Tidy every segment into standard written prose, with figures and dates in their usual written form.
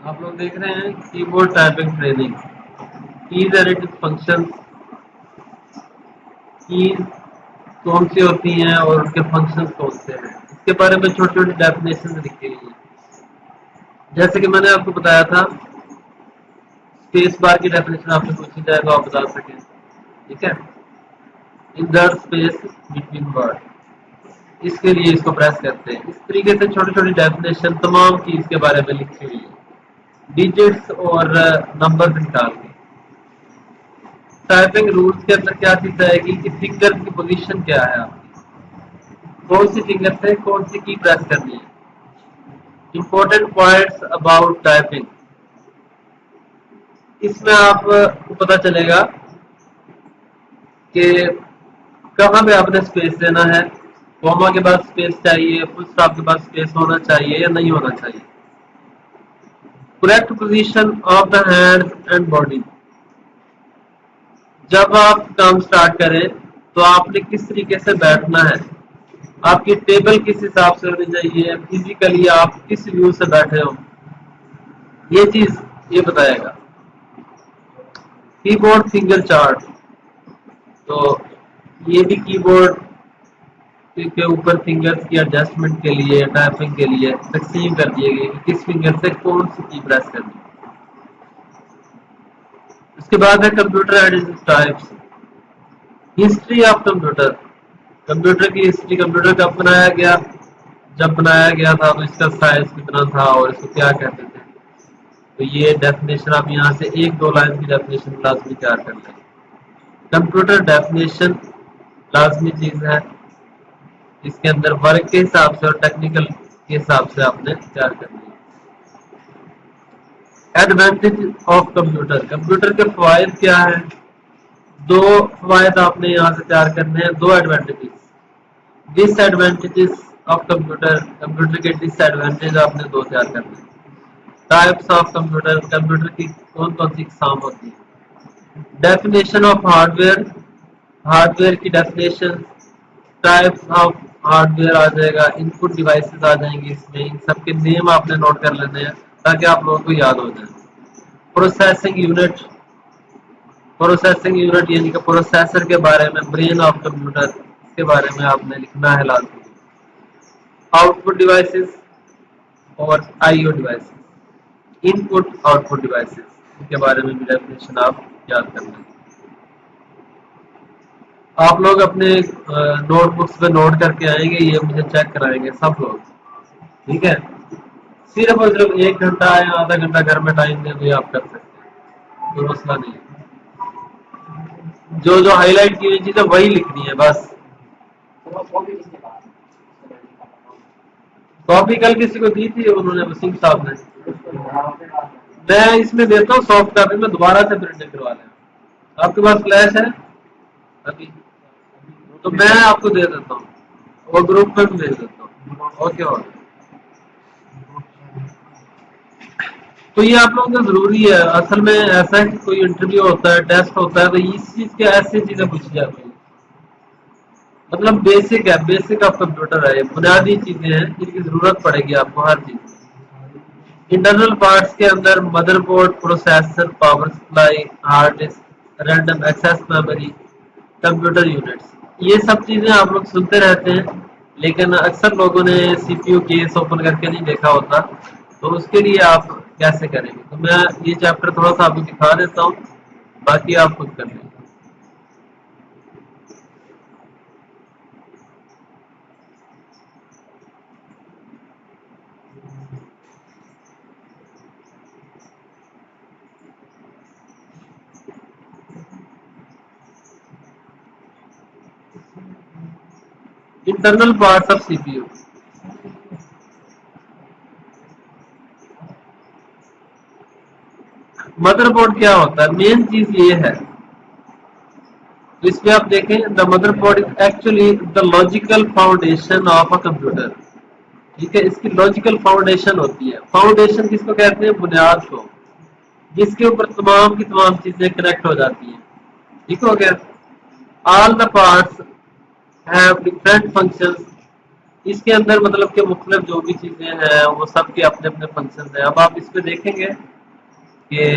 آپ لوگ دیکھ رہے ہیں کی board typing training keys and its function. Keys کون سی ہوتی ہیں اور ان کے فنکشن کون سے ہیں، اس کے بارے میں چھوٹی چھوٹی ڈیفینیشن لکھی ہوئی ہیں. جیسے کہ میں نے آپ کو بتایا تھا اسپیس بار کی ڈیفینیشن آپ سے پوچھی جائے تو آپ بتا سکیں. ٹھیک ہے، انسرٹ اسپیس بٹوین ورڈ، اس کے لیے اس کو پریس کرتے ہیں. اس طریقے سے چھوٹی چھوٹی ڈیفینیشن تمام چیز کے بارے میں لکھی ہوئی ہے ڈیجٹس اور نمبر نکال کے. ٹائپنگ رولز کے اندر کیا چیز ہے کہ فنگر کی پوزیشن کیا ہے، آپ کی کون سی فنگر سے کون سی کی پریس کرنی ہے. امپورٹنٹ پوائنٹس اباؤٹ ٹائپنگ، اس میں آپ کو پتا چلے گا کہ کہاں پہ آپ نے اسپیس دینا ہے، کوما کے بعد اسپیس چاہیے، فل اسٹاپ کے بعد اسپیس ہونا چاہیے یا نہیں ہونا چاہیے. Correct position of the hand and body, جب آپ کام سٹارٹ کریں تو آپ نے کس طریقے سے بیٹھنا ہے، آپ کی ٹیبل کس حساب سے ہونی چاہیے، فزیکلی آپ کس ویو سے بیٹھے ہو، یہ چیز یہ بتائے گا. کی بورڈ فنگر چارٹ، تو یہ بھی کی بورڈ کے اوپر فنگرز کی ایڈجسٹمنٹ کے لیے ٹائپنگ کے لیے تقسیم کر دیے گئے کہ کس فنگر سے کون سی کی پریس کرنی. اس کے بعد ہے computer and types. History of computer, computer کی ہسٹری، کمپیوٹر کب بنایا گیا، جب بنایا گیا تھا تو اس کا سائز کتنا تھا اور اس کو کیا کہتے تھے. تو یہ ڈیفینیشن آپ یہاں سے ایک دو لائن کی ڈیفینیشن لازمی تیار کر لیں. کمپیوٹر ڈیفینیشن لازمی چیز ہے، اس کے اندر ورک کے حساب سے اور ٹیکنیکل کے حساب سے آپ نے تیار کرنی ہے. ایڈوانٹیج آف کمپیوٹر، کمپیوٹر کے فوائد کیا ہیں، دو فوائد آپ نے یہاں سے تیار کرنے ہیں، دو advantages. Disadvantages of computer, computer کے ڈس ایڈوانٹیج آپ نے دو تیار کرنے ہیں. ٹائپس آف کمپیوٹر، کمپیوٹر کی کون کون سی اقسام ہوتی ہیں. Definition of hardware, hardware کی definition. Types of hardware آ جائے گا، ان پٹ ڈیوائسز آ جائیں گے، اس میں ان سب کے نیم آپ نے نوٹ کر لینے ہیں تاکہ آپ لوگوں کو یاد ہو جائے. پروسیسنگ یونٹ، پروسیسنگ یونٹ یعنی کہ پروسیسر کے بارے میں، برین آف کمپیوٹر اس کے بارے میں آپ نے لکھنا ہے لازمی. آؤٹ پٹ ڈیوائسز اور آئی او ڈیوائسز، ان پٹ آؤٹ پٹ ڈیوائسز، ان کے بارے میں بھی ڈیفینیشن آپ یاد کر لیں. آپ لوگ اپنے نوٹ بکس پہ نوٹ کر کے آئیں گے، یہ مجھے چیک کرائیں گے سب لوگ. ٹھیک ہے، صرف اور صرف 1 گھنٹہ یا آدھا گھنٹہ گھر میں ٹائم دیں تو آپ کر سکتے ہیں، کوئی مسئلہ نہیں ہے. جو جو ہائی لائٹ کی ہوئی چیزیں وہی لکھنی ہے بس. کاپی کل کسی کو دی تھی انہوں نے، وسیم صاحب نے. میں اس میں دیتا ہوں سافٹ کاپی میں، دوبارہ سے پرنٹ کروا لیں. آپ کے پاس فلیش ہے ابھی تو میں آپ کو دے دیتا ہوں، وہ گروپ میں بھی بھیج دیتا ہوں. Okay okay. تو یہ آپ لوگوں کا ضروری ہے. اصل میں ایسا ہے کہ کوئی انٹرویو ہوتا ہے، ٹیسٹ ہوتا ہے، تو اس چیز کے ایسی چیزیں پوچھی جاتی ہیں. مطلب بیسک ہے، بیسک آف کمپیوٹر ہے، بنیادی چیزیں ہیں جن کی ضرورت پڑے گی آپ کو ہر چیز. انٹرنل پارٹس کے اندر motherboard, processor, power supply, hard disk, random access memory, computer units, یہ سب چیزیں آپ لوگ سنتے رہتے ہیں لیکن اکثر لوگوں نے سی پی یو کیس اوپن کر کے نہیں دیکھا ہوتا. تو اس کے لیے آپ کیسے کریں گے، تو میں یہ چیپٹر تھوڑا سا آپ کو دکھا دیتا ہوں، باقی آپ خود کر لیں. Internal parts of C P U. Motherboard کیا ہوتا ہے، مین چیز یہ ہے. اس میں آپ دیکھیں the mother board is actually the logical foundation of a computer. ٹھیک ہے، اس کی لاجیکل فاؤنڈیشن ہوتی ہے. فاؤنڈیشن کس کو کہتے ہیں، بنیاد کو، جس کے اوپر تمام کی تمام چیزیں کنیکٹ ہو جاتی ہیں. ٹھیک ہو گیا. All the parts have different functions اس کے اندر مطلب کہ مختلف جو بھی چیزیں ہیں وہ سب کے اپنے اپنے فنکشن ہیں. اب آپ اس پہ دیکھیں گے کہ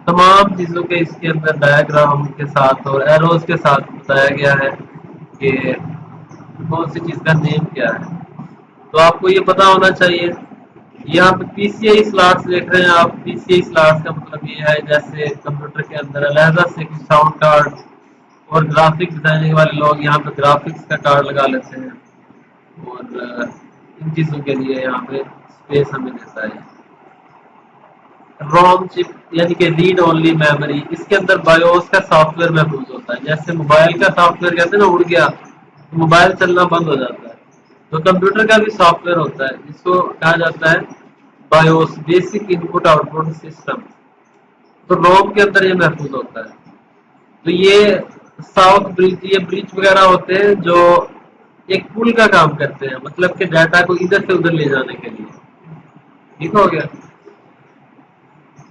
تمام چیزوں کے اس کے اندر ڈایاگرام کے ساتھ اور ایروز کے ساتھ بتایا گیا ہے کہ کون سی چیز کا نیم کیا ہے. تو آپ کو یہ پتا ہونا چاہیے. یہاں پہ پی سی آئی سلاٹس دیکھ رہے ہیں آپ. پی سی آئی سلاٹس کا مطلب یہ ہے جیسے کمپیوٹر کے اندر علیحدہ سے ساؤنڈ کارڈ اور گرافک ڈیزائننگ والے لوگ یہاں پہ گرافکس کا کارڈ لگا لیتے ہیں اور ان چیزوں کے لیے یہاں پہ اسپیس ہمیں دیتا ہے. روم چپ یعنی کہ ریڈ اونلی میموری. اس کے اندر بایوس کا سافٹ ویئر محفوظ ہوتا ہے. جیسے موبائل کا سافٹ ویئر کہتے ہیں نا اڑ گیا تو موبائل چلنا بند ہو جاتا ہے. تو کمپیوٹر کا بھی سافٹ ویئر ہوتا ہے جس کو کہا جاتا ہے بایوس بیسک ان پٹ آؤٹ پٹ سسٹم. تو روم کے اندر یہ محفوظ ہوتا ہے. تو یہ ساؤتھ برج یہ برج وغیرہ ہوتے ہیں جو ایک پل کا کام کرتے ہیں مطلب کہ ڈیٹا کو ادھر سے ادھر لے جانے کے لیے. ٹھیک ہو گیا.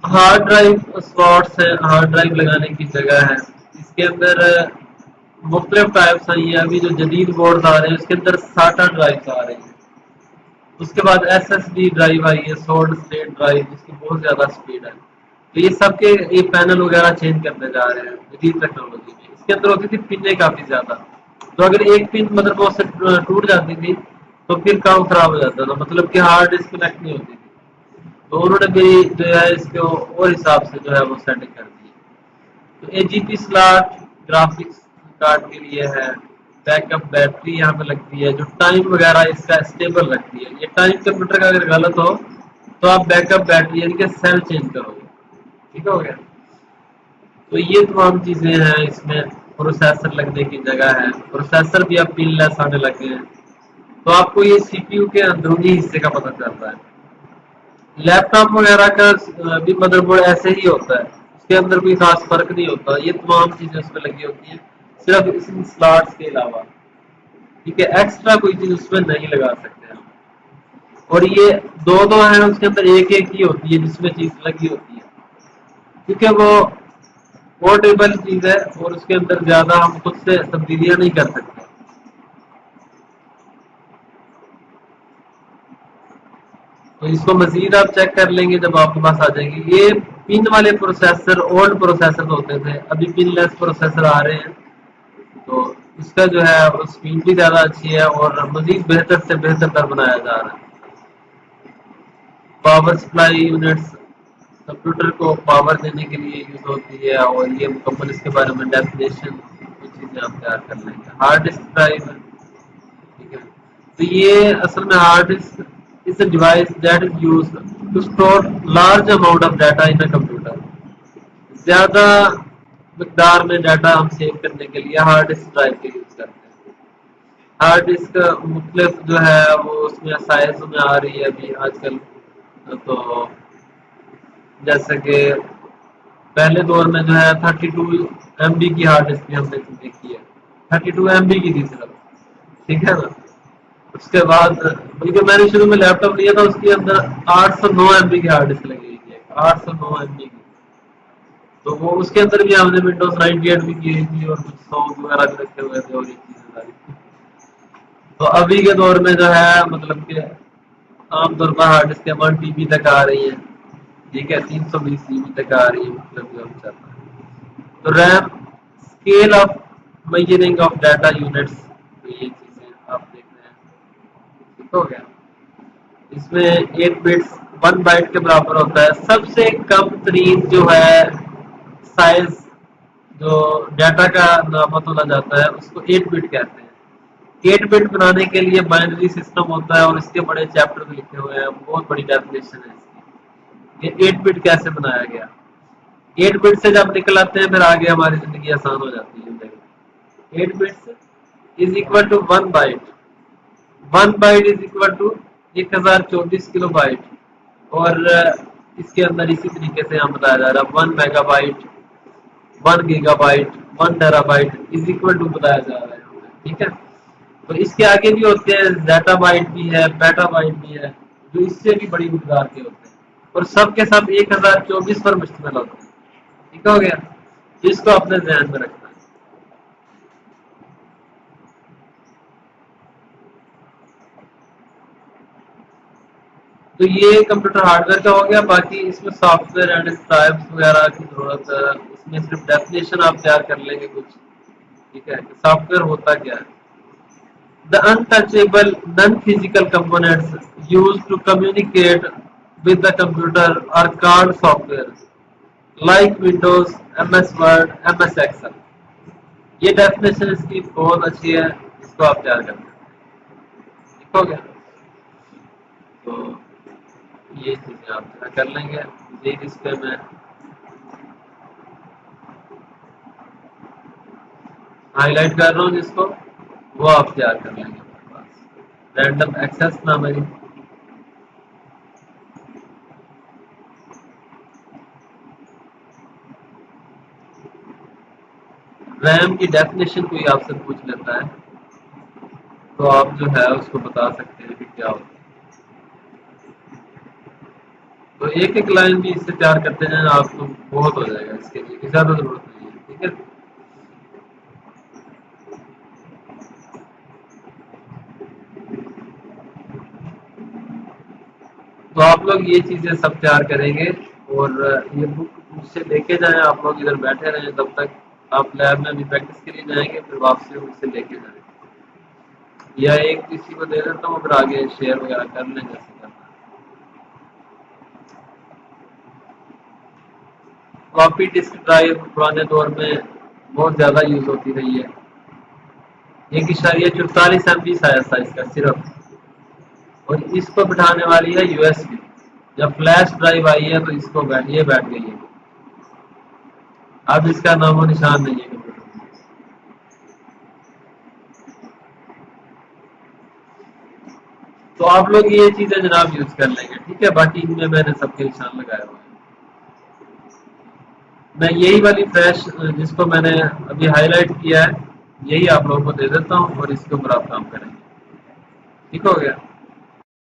ہارڈ ڈرائیو اسپاٹس ہے. ہارڈ ڈرائیو لگانے کی جگہ ہے. اس کے اندر مختلف ٹائپس آئی ہیں. ابھی جو جدید بورڈ آ رہے ہیں اس کے اندر ساٹا ڈرائیو آ رہی ہیں. اس کے بعد ایس ایس ڈی ڈرائیو آئی ہے. سولڈ اسٹیٹ ڈرائیو جس کی بہت زیادہ اسپیڈ ہے. تو یہ سب کے یہ پینل وغیرہ چینج کرتے جا رہے ہیں جدید ٹیکنالوجی میں. اس کے اندر ہوتی تھی پنیں کافی زیادہ. تو اگر ایک پن مدر بورڈ سے ٹوٹ جاتی تھی تو پھر کام خراب ہو جاتا تھا مطلب کہ ہارڈ ڈسک کنیکٹ نہیں ہوتی تھی. تو انہوں نے بھی جو ہے اس کو اور حساب سے جو ہے وہ سیٹنگ کر دی. تو اے جی پی سلاٹ گرافکس کارڈ کے لیے ہے. بیک اپ بیٹری یہاں پہ لگتی ہے جو ٹائم وغیرہ اس کا اسٹیبل رکھتی ہے. یہ ٹائم کمپیوٹر کا اگر غلط ہو تو آپ بیک اپ بیٹری یعنی کہ سیل چینج کرو گے. ٹھیک ہو گیا. تو یہ تمام چیزیں ہیں. اس میں پروسیسر لگنے کی جگہ ہے. پروسیسر بھی اب پن لیس آنے لگے ہیں. تو آپ کو یہ سی پی یو کے اندرونی حصے کا پتہ چلتا ہے. لیپ ٹاپ وغیرہ کا بھی مدر بورڈ ایسے ہی ہوتا ہے. اس کے اندر کوئی خاص فرق نہیں ہوتا. یہ تمام چیزیں اس میں لگی ہوتی ہیں صرف اس سلاٹس کے علاوہ. ٹھیک ہے. ایکسٹرا کوئی چیز اس میں نہیں لگا سکتے ہم. اور یہ دو ہیں اس کے اندر ایک ایک ہی ہوتی ہے جس میں چیز لگی ہوتی ہے کیونکہ وہ پورٹیبل چیز ہے اور اس کے اندر زیادہ ہم خود سے تبدیلیاں نہیں کر سکتے. تو اس کو مزید آپ چیک کر لیں گے جب آپ کے پاس آ جائیں گے. یہ پن والے پروسیسر اولڈ پروسیسر ہوتے تھے. ابھی پن لیس پروسیسر آ رہے ہیں تو اس کا جو ہے اسپیڈ بھی زیادہ اچھی ہے اور مزید بہتر سے بہتر کر بنایا جا رہا ہے. پاور سپلائی یونٹس کمپیوٹر کو پاور دینے کے لیے یوز ہوتی ہے اور یہ مکمل اس کے بارے میں ڈیفینیشن چیزیں آپ تیار کر لیں گے. ہارڈ ڈسک ڈرائیو ہے. ٹھیک ہے. تو یہ اصل میں hard disk is a device that is used to store large amount of data in a computer. زیادہ مقدار میں ڈیٹا ہم سیو کرنے کے لیے ہارڈ ڈسک ڈرائیو کا یوز کرتے ہیں. ہارڈ ڈسک مختلف جو ہے وہ اس میں سائز میں آ رہی ہے ابھی آج کل. تو جیسے کہ پہلے دور میں جو ہے 32 ایم بی کی ہارڈ ڈسک ہم نے دیکھی ہے. 32 ایم بی کی تھی صرف. ٹھیک ہے نا. اس کے بعد بلکہ میں نے شروع میں لیپ ٹاپ لیا تھا اس کے اندر 809 ایم بی کی ہارڈ ڈسک لگی ہوئی تھی. 809 ایم بی کی. تو وہ اس کے اندر بھی ہم نے ونڈوز 98 بھی کی تھی اور کچھ سانگ وغیرہ بھی رکھے ہوئے تھے اور یہ چیزیں ساری. تو ابھی کے دور میں جو ہے مطلب کہ عام طور پر ہارڈ ڈسک 1 ٹی بی تک آ رہی ہے. ٹھیک ہے. 320 جی بی تک آ رہی ہے مطلب جو ہم چاہتا ہے. تو RAM scale of measuring of data units. تو یہ چیزیں آپ دیکھ رہے ہیں. ٹھیک ہو گیا. اس میں 8 بٹس 1 بائٹ کے برابر ہوتا ہے. سب سے کم ترین جو ہے سائز جو ڈیٹا کا نامہ تولا جاتا ہے اس کو 8 بٹ کہتے ہیں. 8 بٹ بنانے کے لیے بائنری سسٹم ہوتا ہے اور اس کے بڑے چیپٹر لکھے ہوئے ہیں. بہت بڑی ڈیفینیشن ہے اس کی. یہ 8 بٹ کیسے بنایا گیا. 8 بٹ سے جب نکل آتے ہیں پھر آگے ہماری زندگی آسان ہو جاتی ہے. 8 bits is equal to 1 byte. 1 byte is equal to 1024 kilobyte. اور اس کے اندر اسی طریقے سے ہم بتایا جا رہا ہے 1 megabyte 1 gigabyte 1 terabyte is equal to بتایا جا رہا ہے. ٹھیک ہے. تو اس کے آگے بھی ہوتے ہیں ڈیٹا بائٹ بھی ہے پیٹا بائٹ بھی ہے جو اس سے بھی بڑی مقدار کے ہوتے ہیں اور سب کے سب 1024 پر مشتمل ہوتے ہیں. ٹھیک ہو گیا. اس کو اپنے ذہن میں رکھنا ہے. تو یہ کمپیوٹر ہارڈ ویئر کا ہو گیا. باقی اس میں سافٹ ویئر اینڈ ٹائپس وغیرہ کی ضرورت ہے. اس میں صرف ڈیفینیشن آپ تیار کر لیں گے کچھ. ٹھیک ہے کہ سافٹ ویئر ہوتا کیا ہے. The untouchable non-physical components used to communicate with the computer are called software like Windows, MS Word, MS Excel. یہ ڈیفینیشن اس کی بہت اچھی ہے. اس کو آپ تیار کریں. ٹھیک ہو گیا. تو یہ چیزیں آپ تیار کر لیں گے. یہ اس پہ میں ہائی لائٹ کر رہا ہوں جس کو وہ آپ تیار کر لیں گے. رینڈم ایکسس نام ہے. ریم کی ڈیفینیشن کوئی آپ سے پوچھ لیتا ہے تو آپ جو ہے اس کو بتا سکتے ہیں کہ کیا ہوتا ہے. تو ایک ایک لائن بھی اس سے تیار کرتے جائیں آپ کو بہت ہو جائے گا. اس کے لیے زیادہ ضرورت نہیں ہے. ٹھیک ہے. تو آپ لوگ یہ چیزیں سب تیار کریں گے اور یہ بک مجھ سے لے کے جائیں. آپ لوگ ادھر بیٹھے رہیں تب تک. آپ لیب میں بھی پریکٹس کے لیے جائیں گے پھر واپسی مجھ سے لے کے جائیں. یا ایک کسی کو دے دیتا ہوں پھر آگے شیئر وغیرہ کر لیں جیسے کرنا. فلاپی ڈسک ڈرائیو پرانے دور میں بہت زیادہ یوز ہوتی رہی ہے. 1.44 MB سائز تھا اس کا صرف. اور اس کو بٹھانے والی ہے USB. جب فلیش ڈرائیو آئی ہے تو اس کو یہ بیٹھ گئی ہے. اب اس کا نام و نشان نہیں ہے. تو آپ لوگ یہ چیزیں جناب یوز کر لیں گے. ٹھیک ہے. باقی ان میں نے سب کے نشان لگایا ہوا ہے. میں یہی والی فریش جس کو میں نے ابھی ہائی لائٹ کیا ہے یہی آپ لوگوں کو دے دیتا ہوں اور اس کے اوپر آپ کام کریں گے. ٹھیک ہو گیا.